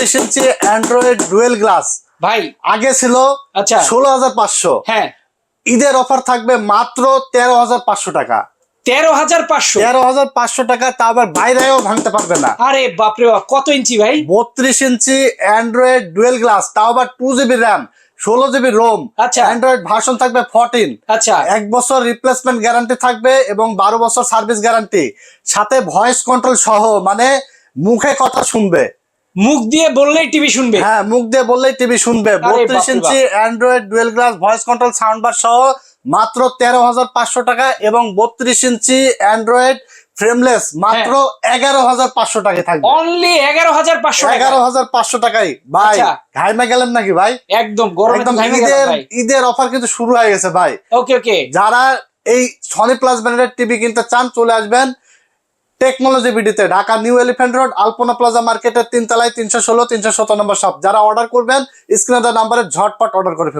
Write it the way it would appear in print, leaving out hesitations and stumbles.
32 inch android dual glass ভাই আগে ছিল আচ্ছা 16,500। হ্যাঁ ঈদের অফার থাকবে মাত্র 13,500 টাকা। 13,500। 13,500 টাকা, তা আবার বাইরেও ভাঙতে পারবে না। আরে বাপরে বাপ, কত ইঞ্চি ভাই? 32 ইঞ্চি অ্যান্ড্রয়েড ডুয়েল গ্লাস, তাও আবার 2 GB র্যাম, 16 GB রোম। আচ্ছা। অ্যান্ড্রয়েড ভার্সন থাকবে 14। আচ্ছা 1 বছর রিপ্লেসমেন্ট গ্যারান্টি থাকবে এবং 12 বছর সার্ভিস গ্যারান্টি, সাথে ভয়েস কন্ট্রোল সহ, মানে মুখে কথা শুনবে। মুখ দিয়ে বললেই টিভি শুনবে? হ্যাঁ, মুখ দিয়ে বললেই টিভি শুনবে। 32 inch android dual glass voice control sound bar সহ মাত্র 13,500 টাকা, এবং 32 ইঞ্চি অ্যান্ড্রয়েড ফ্রেমলেস মাত্র 11,500 টাকায় থাকবে। অনলি 11,500 টাকা। 11,500 টাকায় ভাই। আচ্ছা। ঘাইমা গেলেন নাকি ভাই? একদম গরমে তো একদম ঘামে গেলাম ভাই। ঈদের অফার কিন্তু শুরু হয়ে গেছে ভাই। ওকে ওকে। যারা এই সনি প্লাস ব্র্যান্ডের টিভি কিনতে চান, চলে আসবেন টেকনোলজি বিডিতে, Dhaka new elephant road Alpona plaza মার্কেটের 3 তলায় 316 317 নম্বর শপ। যারা অর্ডার করবেন স্ক্রিনে দেওয়া নাম্বারে ঝটপট অর্ডার করে ফেলুন।